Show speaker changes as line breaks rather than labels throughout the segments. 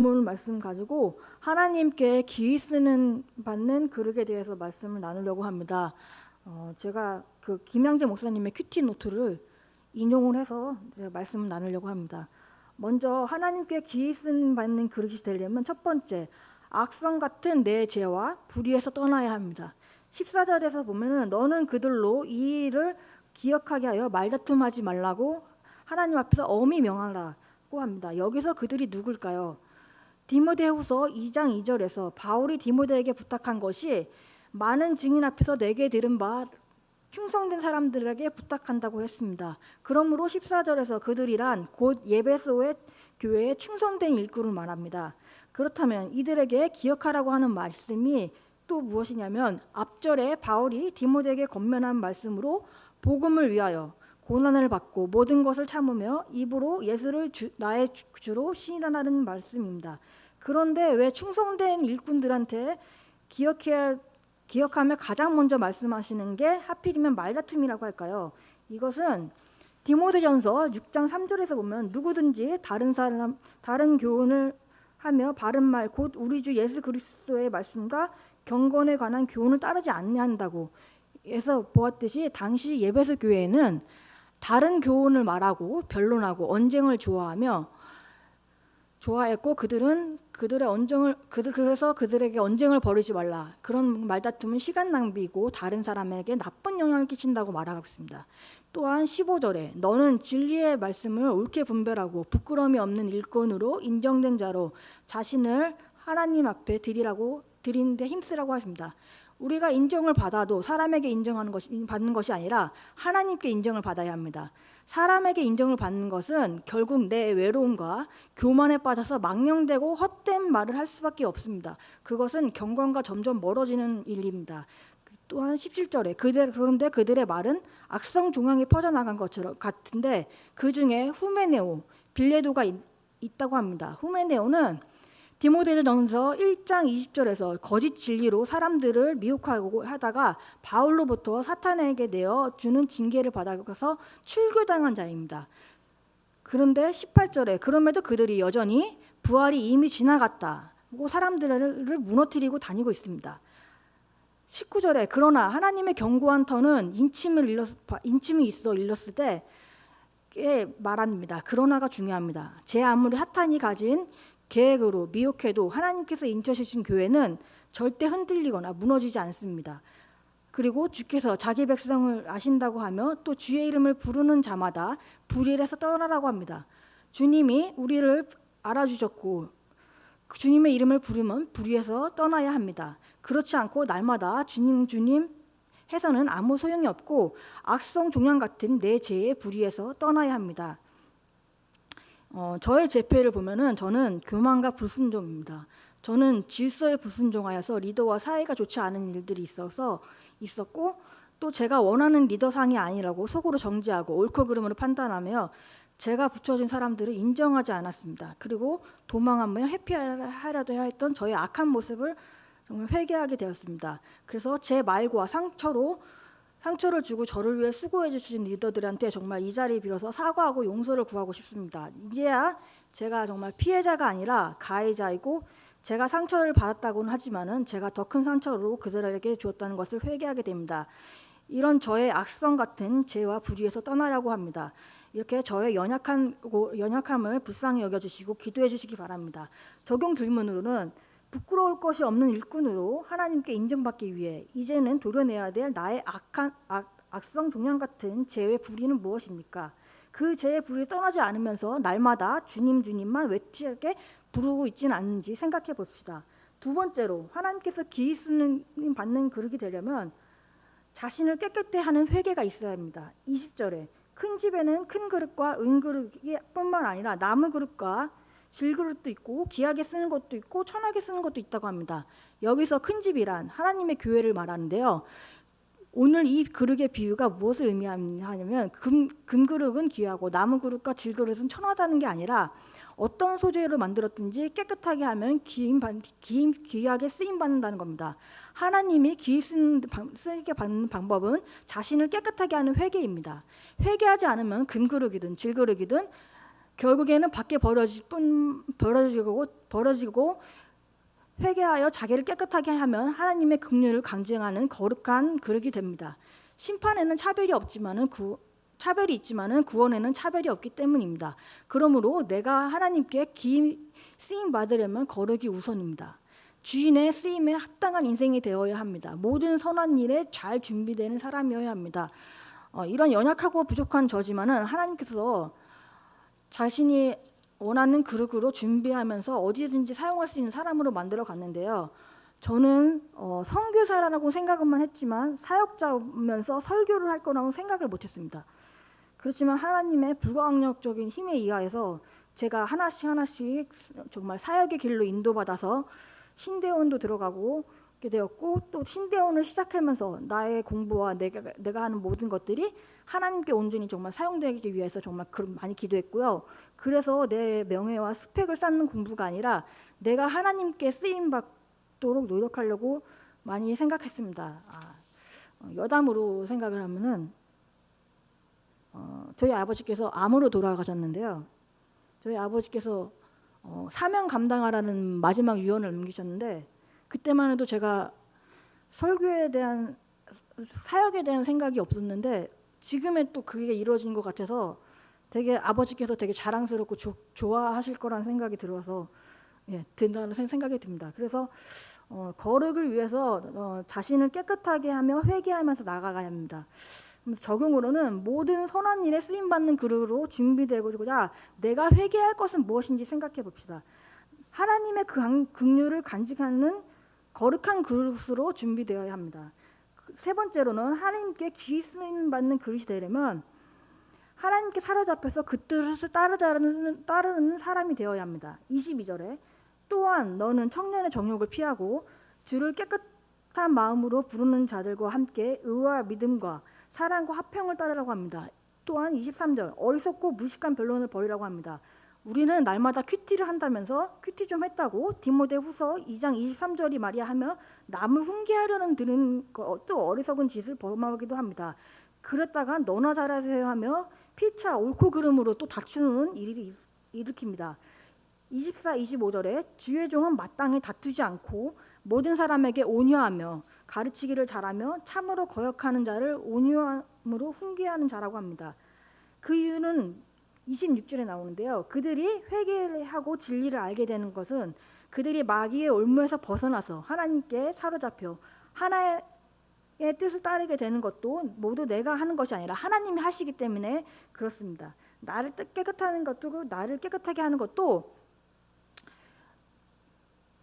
본문 말씀 가지고 하나님께 기이 쓰는 받는 그릇에 대해서 말씀을 나누려고 합니다. 제가 그 김양재 목사님의 큐티 노트를 인용을 해서 제가 말씀을 나누려고 합니다. 먼저 하나님께 기이 쓰는 받는 그릇이 되려면 첫 번째, 악성 같은 내 죄와 불의에서 떠나야 합니다. 14절에서 보면은 너는 그들로 이 일을 기억하게 하여 말다툼하지 말라고 하나님 앞에서 엄히 명하라고 합니다. 여기서 그들이 누굴까요? 디모데후서 2장 2절에서 바울이 디모데에게 부탁한 것이 많은 증인 앞에서 내게 들은 바 충성된 사람들에게 부탁한다고 했습니다. 그러므로 14절에서 그들이란 곧 예배소의 교회에 충성된 일꾼을 말합니다. 그렇다면 이들에게 기억하라고 하는 말씀이 또 무엇이냐면 앞절에 바울이 디모데에게 권면한 말씀으로 복음을 위하여 고난을 받고 모든 것을 참으며 입으로 예수를 나의 주로 시인하라는 말씀입니다. 그런데 왜 충성된 일꾼들한테 기억하며 가장 먼저 말씀하시는 게 하필이면 말다툼이라고 할까요? 이것은 디모데전서 6장 3절에서 보면 누구든지 다른 교훈을 하며 바른 말 곧 우리 주 예수 그리스도의 말씀과 경건에 관한 교훈을 따르지 않는다고 해서 보았듯이 당시 예배소 교회에는 다른 교훈을 말하고 변론하고 언쟁을 좋아했고 그래서 그들에게 언쟁을 벌이지 말라. 그런 말다툼은 시간 낭비이고 다른 사람에게 나쁜 영향을 끼친다고 말하고 있습니다. 또한 15절에 너는 진리의 말씀을 옳게 분별하고 부끄러움이 없는 일꾼으로 인정된 자로 자신을 하나님 앞에 드리는데 힘쓰라고 하십니다. 우리가 인정을 받아도 사람에게 받는 것이 아니라 하나님께 인정을 받아야 합니다. 사람에게 인정을 받는 것은 결국 내 외로움과 교만에 빠져서 망령되고 헛된 말을 할 수밖에 없습니다. 그것은 경건과 점점 멀어지는 일입니다. 또한 17절에 그런데 그들의 말은 악성 종양이 퍼져나간 것처럼 같은데 그 중에 후메네오, 빌레도가 있다고 합니다. 후메네오는 디모데전서 1장 20절에서 거짓 진리로 사람들을 미혹하고 하다가 바울로부터 사탄에게 내어 주는 징계를 받아서 출교당한 자입니다. 그런데 18절에 그럼에도 그들이 여전히 부활이 이미 지나갔다고 사람들을 무너뜨리고 다니고 있습니다. 19절에 그러나 하나님의 견고한 터는 인침이 있어 일렀을 때 말합니다. 그러나가 중요합니다. 제 아무리 사탄이 가진 계획으로 미혹해도 하나님께서 인쳐주신 교회는 절대 흔들리거나 무너지지 않습니다. 그리고 주께서 자기 백성을 아신다고 하며 또 주의 이름을 부르는 자마다 불의에서 떠나라고 합니다. 주님이 우리를 알아주셨고 주님의 이름을 부르면 불의에서 떠나야 합니다. 그렇지 않고 날마다 주님 해서는 아무 소용이 없고 악성 종양 같은 내 죄의 불의에서 떠나야 합니다. 저의 재패를 보면은 저는 교만과 불순종입니다. 저는 질서에 불순종하여서 리더와 사이가 좋지 않은 일들이 있었고 또 제가 원하는 리더상이 아니라고 속으로 정죄하고 옳고 그름으로 판단하며 제가 붙여준 사람들을 인정하지 않았습니다. 그리고 도망하며 회피하려도 했던 저의 악한 모습을 정말 회개하게 되었습니다. 그래서 제 말과 상처를 주고 저를 위해 수고해 주신 리더들한테 정말 이 자리 빌어서 사과하고 용서를 구하고 싶습니다. 이제야 제가 정말 피해자가 아니라 가해자이고 제가 상처를 받았다고는 하지만은 제가 더 큰 상처로 그들에게 주었다는 것을 회개하게 됩니다. 이런 저의 악성 같은 죄와 불의에서 떠나려고 합니다. 이렇게 저의 연약함을 불쌍히 여겨주시고 기도해 주시기 바랍니다. 적용 질문으로는 부끄러울 것이 없는 일꾼으로 하나님께 인정받기 위해 이제는 도려내야 될 나의 악성 종양 같은 죄의 불의는 무엇입니까? 그 죄의 불의 떠나지 않으면서 날마다 주님만 외치게 부르고 있지는 않는지 생각해 봅시다. 두 번째로 하나님께서 기이 쓰는 받는 그릇이 되려면 자신을 깨끗게 하는 회개가 있어야 합니다. 20절에 큰 집에는 큰 그릇과 은그릇이 뿐만 아니라 나무 그릇과 질그릇도 있고 귀하게 쓰는 것도 있고 천하게 쓰는 것도 있다고 합니다. 여기서 큰 집이란 하나님의 교회를 말하는데요. 오늘 이 그릇의 비유가 무엇을 의미하냐면 금그릇은 귀하고 나무 그릇과 질그릇은 천하다는 게 아니라 어떤 소재로 만들었든지 깨끗하게 하면 귀하게 쓰임받는다는 겁니다. 하나님이 쓰게 받는 방법은 자신을 깨끗하게 하는 회개입니다. 회개하지 않으면 금그릇이든 질그릇이든 결국에는 밖에 버려지고 회개하여 자기를 깨끗하게 하면 하나님의 긍휼을 강증하는 거룩한 그릇이 됩니다. 심판에는 차별이 있지만은 구원에는 차별이 없기 때문입니다. 그러므로 내가 하나님께 쓰임 받으려면 거룩이 우선입니다. 주인의 쓰임에 합당한 인생이 되어야 합니다. 모든 선한 일에 잘 준비되는 사람이어야 합니다. 이런 연약하고 부족한 저지만은 하나님께서 자신이 원하는 그릇으로 준비하면서 어디든지 사용할 수 있는 사람으로 만들어 갔는데요. 저는 선교사라고 생각만 했지만 사역자면서 설교를 할 거라고 생각을 못했습니다. 그렇지만 하나님의 불가항력적인 힘에 의하여서 제가 하나씩 정말 사역의 길로 인도받아서 신대원도 들어가고 되었고, 또 신대원을 시작하면서 나의 공부와 내가 하는 모든 것들이 하나님께 온전히 정말 사용되기 위해서 정말 많이 기도했고요. 그래서 내 명예와 스펙을 쌓는 공부가 아니라 내가 하나님께 쓰임 받도록 노력하려고 많이 생각했습니다. 여담으로 생각을 하면은 저희 아버지께서 암으로 돌아가셨는데요. 저희 아버지께서 사명 감당하라는 마지막 유언을 남기셨는데, 그때만 해도 제가 설교에 대한 사역에 대한 생각이 없었는데 지금에 또 그게 이루어진 것 같아서 되게 아버지께서 되게 자랑스럽고 좋아하실 거라는 생각이 들어서 든다는 생각이 듭니다. 그래서 거룩을 위해서 자신을 깨끗하게 하며 회개하면서 나가야 합니다. 적용으로는 모든 선한 일에 쓰임받는 그릇으로 준비되고자 내가 회개할 것은 무엇인지 생각해 봅시다. 하나님의 긍휼을 간직하는 거룩한 그릇으로 준비되어야 합니다. 세 번째로는 하나님께 귀히 쓰임받는 그릇이 되려면 하나님께 사로잡혀서 그 뜻을 따르는 사람이 되어야 합니다. 22절에 또한 너는 청년의 정욕을 피하고 주를 깨끗한 마음으로 부르는 자들과 함께 의와 믿음과 사랑과 화평을 따르라고 합니다. 또한 23절 어리석고 무식한 변론을 버리라고 합니다. 우리는 날마다 큐티를 한다면서 큐티 좀 했다고 디모데후서 2장 23절이 말이야 하며 남을 훈계하려는 드는 또 어리석은 짓을 범하기도 합니다. 그랬다가 너나 잘하세요 하며 피차 옳고 그름으로 또 다투는 일을 일으킵니다. 24, 25절에 주의 종은 마땅히 다투지 않고 모든 사람에게 온유하며 가르치기를 잘하며 참으로 거역하는 자를 온유함으로 훈계하는 자라고 합니다. 그 이유는 26절에 나오는데요. 그들이 회개를 하고 진리를 알게 되는 것은 그들이 마귀의 올무에서 벗어나서 하나님께 사로잡혀 하나의 뜻을 따르게 되는 것도 모두 내가 하는 것이 아니라 하나님이 하시기 때문에 그렇습니다. 나를 깨끗하게 하는 것도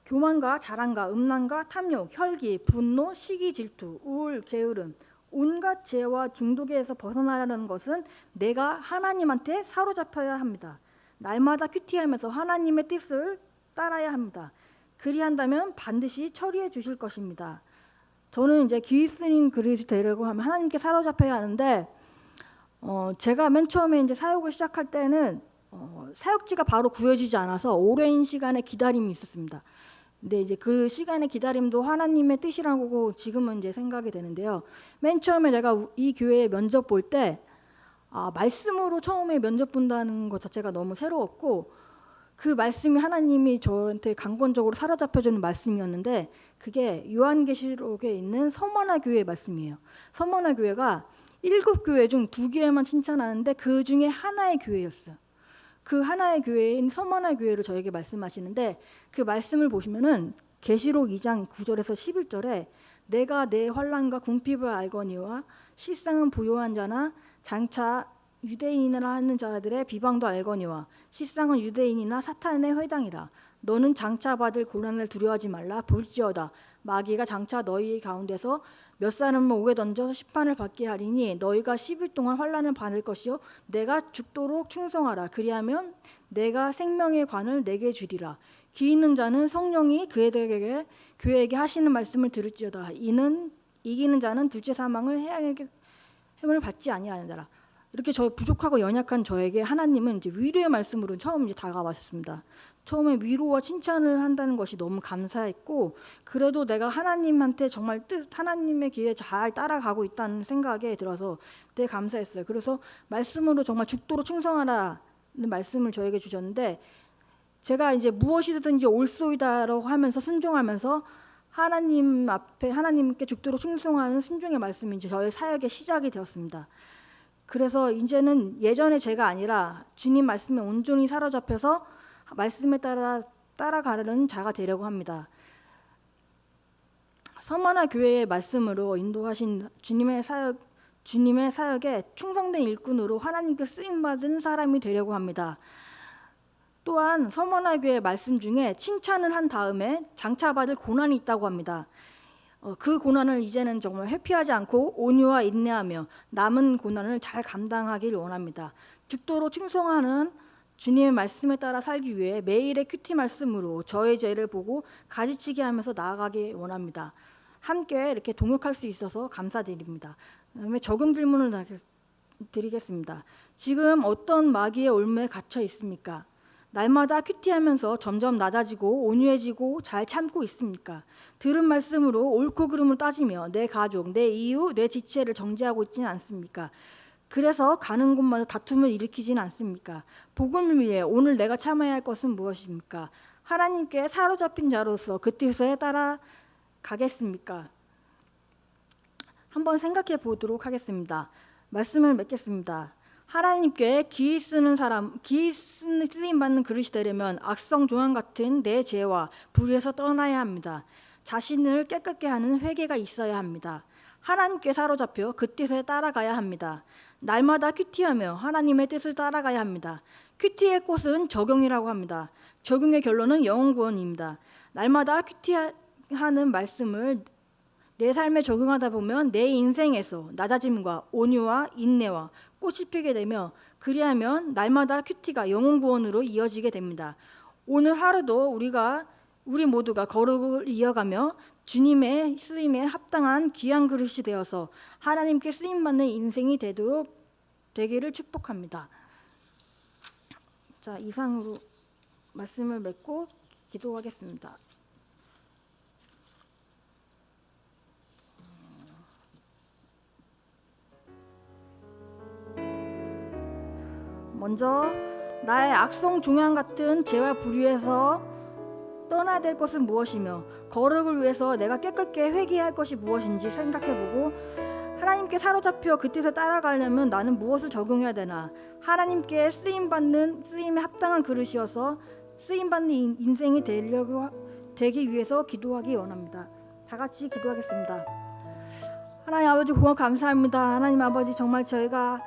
교만과 자랑과 음란과 탐욕, 혈기, 분노, 시기, 질투, 우울, 게으름 온갖 죄와 중독에서 벗어나려는 것은 내가 하나님한테 사로잡혀야 합니다. 날마다 큐티하면서 하나님의 뜻을 따라야 합니다. 그리한다면 반드시 처리해 주실 것입니다. 저는 이제 귀히 쓰인 그릇이 되려고 하면 하나님께 사로잡혀야 하는데 제가 맨 처음에 이제 사역을 시작할 때는 사역지가 바로 구해지지 않아서 오랜 시간의 기다림이 있었습니다. 근데 이제 그 시간의 기다림도 하나님의 뜻이라고 지금은 이제 생각이 되는데요. 맨 처음에 내가 이 교회에 면접 볼 때 말씀으로 처음에 면접 본다는 것 자체가 너무 새로웠고 그 말씀이 하나님이 저한테 강권적으로 사로잡혀주는 말씀이었는데 그게 요한계시록에 있는 서머나 교회의 말씀이에요. 서머나 교회가 7교회 중 2개만 칭찬하는데 그 중에 하나의 교회였어요. 그 하나의 교회인 서머나 교회를 저에게 말씀하시는데 그 말씀을 보시면은 계시록 2장 9절에서 11절에 내가 내 환난과 궁핍을 알거니와 실상은 부요한 자나 장차 유대인이라 하는 자들의 비방도 알거니와 실상은 유대인이나 사탄의 회당이라. 너는 장차 받을 고난을 두려워하지 말라. 볼지어다 마귀가 장차 너희 가운데서 몇 사람을 옥에 던져서 심판을 받게 하리니 너희가 10일 동안 환난을 받을 것이요 내가 죽도록 충성하라. 그리하면 내가 생명의 관을 내게 주리라. 귀 있는 자는 성령이 그에게 하시는 말씀을 들을지어다. 이는 이기는 자는 둘째 사망을 해함을 받지 아니하는 자라. 이렇게 저 부족하고 연약한 저에게 하나님은 이제 위로의 말씀으로 처음 이제 다가와셨습니다. 처음에 위로와 칭찬을 한다는 것이 너무 감사했고 그래도 내가 하나님한테 정말 하나님의 길에 잘 따라가고 있다는 생각에 들어서 되게 감사했어요. 그래서 말씀으로 정말 죽도록 충성하라 말씀을 저에게 주셨는데, 제가 이제 무엇이든지 옳소이다라고 하면서 순종하면서 하나님 앞에 하나님께 죽도록 충성하는 순종의 말씀이 이제 저의 사역의 시작이 되었습니다. 그래서 이제는 예전에 제가 아니라 주님 말씀에 온전히 사로잡혀서 말씀에 따라가는 자가 되려고 합니다. 서머나 교회의 말씀으로 인도하신 주님의 사역에 충성된 일꾼으로 하나님께 쓰임받은 사람이 되려고 합니다. 또한 서머나 교회의 말씀 중에 칭찬을 한 다음에 장차받을 고난이 있다고 합니다. 그 고난을 이제는 정말 회피하지 않고 온유와 인내하며 남은 고난을 잘 감당하길 원합니다. 죽도록 충성하는 주님의 말씀에 따라 살기 위해 매일의 큐티 말씀으로 저의 죄를 보고 가지치기 하면서 나아가길 원합니다. 함께 이렇게 동역할 수 있어서 감사드립니다. 그다음에 적용 질문을 드리겠습니다. 지금 어떤 마귀의 올무에 갇혀 있습니까? 날마다 큐티하면서 점점 낮아지고 온유해지고 잘 참고 있습니까? 들은 말씀으로 옳고 그름을 따지며 내 가족, 내 이유, 내 지체를 정죄하고 있지는 않습니까? 그래서 가는 곳마다 다툼을 일으키지는 않습니까? 복음을 위해 오늘 내가 참아야 할 것은 무엇입니까? 하나님께 사로잡힌 자로서 그 뜻에 따라 가겠습니까? 한번 생각해 보도록 하겠습니다. 말씀을 맺겠습니다. 하나님께 기이 쓰임 받는 그릇이 되려면 악성 종양 같은 내 죄와 불의에서 떠나야 합니다. 자신을 깨끗게 하는 회개가 있어야 합니다. 하나님께 사로잡혀 그 뜻에 따라가야 합니다. 날마다 큐티하며 하나님의 뜻을 따라가야 합니다. 큐티의 꽃은 적용이라고 합니다. 적용의 결론은 영혼 구원입니다. 날마다 큐티하는 말씀을 내 삶에 적용하다 보면 내 인생에서 낮아짐과 온유와 인내와 꽃이 피게 되며, 그리하면 날마다 큐티가 영혼 구원으로 이어지게 됩니다. 오늘 하루도 우리 모두가 거룩을 이어가며 주님의 쓰임에 합당한 귀한 그릇이 되어서 하나님께 쓰임 받는 인생이 되기를 축복합니다. 자, 이상으로 말씀을 맺고 기도하겠습니다. 먼저 나의 악성 종양 같은 죄와 불의에서 떠나야 될 것은 무엇이며 거룩을 위해서 내가 깨끗게 회개해야 할 것이 무엇인지 생각해보고, 하나님께 사로잡혀 그 뜻에 따라가려면 나는 무엇을 적용해야 되나, 하나님께 쓰임에 합당한 그릇이어서 쓰임받는 인생이 되기 위해서 기도하기 원합니다. 다 같이 기도하겠습니다. 하나님 아버지 고맙고 감사합니다. 하나님 아버지 정말 저희가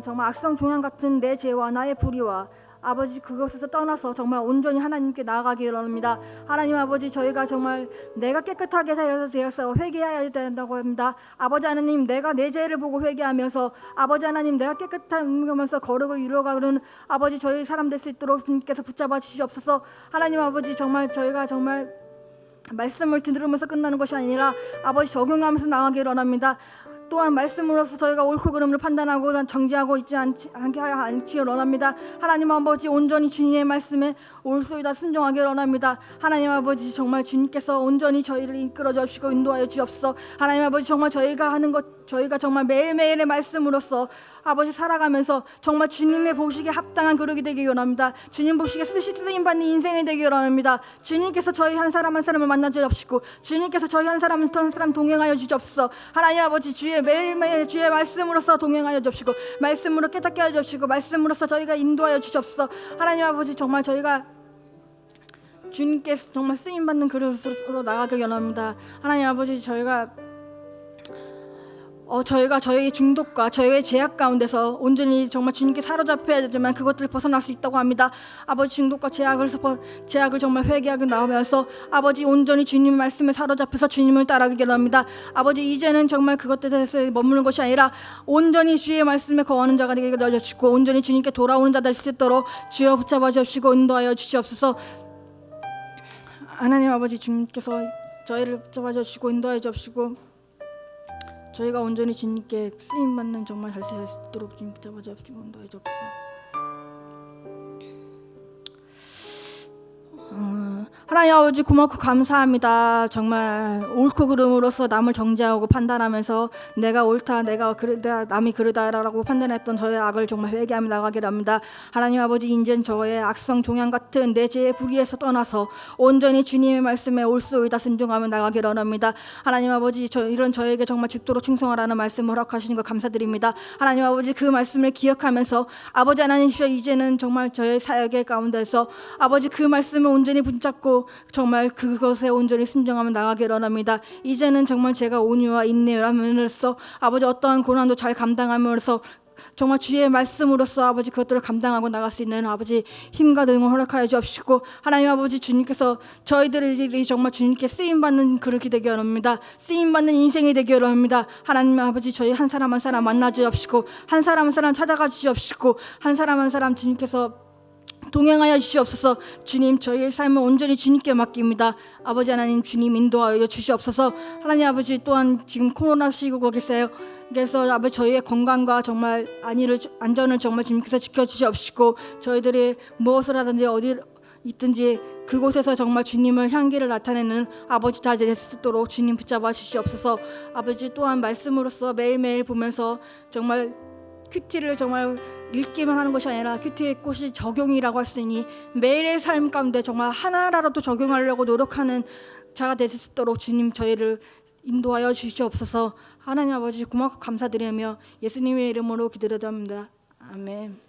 정말 악성 종양 같은 내 죄와 나의 불의와 아버지 그것에서 떠나서 정말 온전히 하나님께 나아가기 원합니다. 하나님 아버지 저희가 정말 내가 깨끗하게 되어서 회개해야 된다고 합니다. 아버지 하나님 내가 내 죄를 보고 회개하면서 아버지 하나님 내가 깨끗하면서 거룩을 이루어가는 아버지 저희 사람 될 수 있도록 주님께서 붙잡아 주시옵소서. 하나님 아버지 정말 저희가 정말 말씀을 들으면서 끝나는 것이 아니라 아버지 적용하면서 나아가기 원합니다. 또한 말씀으로서 저희가 옳고 그름을 판단하고 정죄하고 있지 않게 원합니다. 하나님 아버지 온전히 주님의 말씀에 옳소이다 순종하기 원합니다. 하나님 아버지 정말 주님께서 온전히 저희를 이끌어 주시고 인도하여 주옵소서. 하나님 아버지 정말 저희가 하는 것 저희가 정말 매일매일의 말씀으로서 아버지 살아가면서 정말 주님의 보시기에 합당한 그릇이 되기 원합니다. 주님 보시기에 쓰임 받는 인생이 되기 원합니다. 주님께서 저희 한 사람 한 사람을 만나 주옵시고 주님께서 저희 한 사람 한 사람 동행하여 주옵소서. 하나님 아버지 주의 매일매일 주의 말씀으로서 동행하여 주옵시고 말씀으로 깨닫게 하여 주옵시고 말씀으로서 저희가 인도하여 주옵소서. 하나님 아버지 정말 저희가 주님께서 정말 쓰임 받는 그릇으로 나가길 원합니다. 하나님 아버지 저희가 저희의 중독과 저희의 제약 가운데서 온전히 정말 주님께 사로잡혀야 되지만 그것들을 벗어날 수 있다고 합니다. 아버지 중독과 제약을 정말 회개하고 나오면서 아버지 온전히 주님 말씀에 사로잡혀서 주님을 따라가기를 합니다. 아버지 이제는 정말 그것들에 대해서 머무는 것이 아니라 온전히 주의 말씀에 거하는 자가 되게 하여주시고 온전히 주님께 돌아오는 자 될 수 있도록 주여 붙잡아 주시고 인도하여 주시옵소서. 하나님 아버지 주님께서 저희를 붙잡아 주시고 인도하여 주시고 저희가 온전히 주님께 쓰임받는 정말 잘 수 있도록 주님 붙잡아 주시고 인도해 주옵소서. 하나님 아버지 고맙고 감사합니다. 정말 옳고 그름으로써 남을 정죄하고 판단하면서 내가 옳다, 내가 그르다, 남이 그르다라고 판단했던 저의 악을 정말 회개하며 나가기를 합니다. 하나님 아버지 인젠 저의 악성 종양 같은 내 죄의 불의에서 떠나서 온전히 주님의 말씀에 옳소이다 순종하며 나가기를 합니다. 하나님 아버지 이런 저에게 정말 죽도록 충성하라는 말씀을 허락하시는 것 감사드립니다. 하나님 아버지 그 말씀을 기억하면서 아버지 하나님이시여 이제는 정말 저의 사역의 가운데서 아버지 그 말씀을 온전히 붙잡고 정말 그것에 온전히 순종하며 나가기를 합니다. 이제는 정말 제가 온유와 인내를 함으로써 아버지 어떠한 고난도 잘 감당함으로써 정말 주의 말씀으로써 아버지 그것들을 감당하고 나갈 수 있는 아버지 힘과 능을 허락하여 주옵시고 하나님 아버지 주님께서 저희들이 정말 주님께 쓰임받는 그릇이 되기 원합니다. 쓰임받는 인생이 되기 원합니다. 하나님 아버지 저희 한 사람 한 사람 만나 주옵시고 한 사람 한 사람 찾아가 주옵시고 한 사람 한 사람 주님께서 동행하여 주시옵소서. 주님 저희의 삶을 온전히 주님께 맡깁니다. 아버지 하나님 주님 인도하여 주시옵소서. 하나님 아버지 또한 지금 코로나 시국에 계세요. 그래서 아버지 저희의 건강과 정말 안전을 정말 주님께서 지켜주시옵시고 저희들이 무엇을 하든지 어디 있든지 그곳에서 정말 주님을 향기를 나타내는 아버지 다 될 수 있도록 주님 붙잡아 주시옵소서. 아버지 또한 말씀으로써 매일매일 보면서 정말 큐티를 정말 읽기만 하는 것이 아니라 큐티의 꽃이 적용이라고 했으니 매일의 삶 가운데 정말 하나라도 적용하려고 노력하는 자가 될 수 있도록 주님 저희를 인도하여 주시옵소서. 하나님 아버지 고맙고 감사드리며 예수님의 이름으로 기도드립니다. 아멘.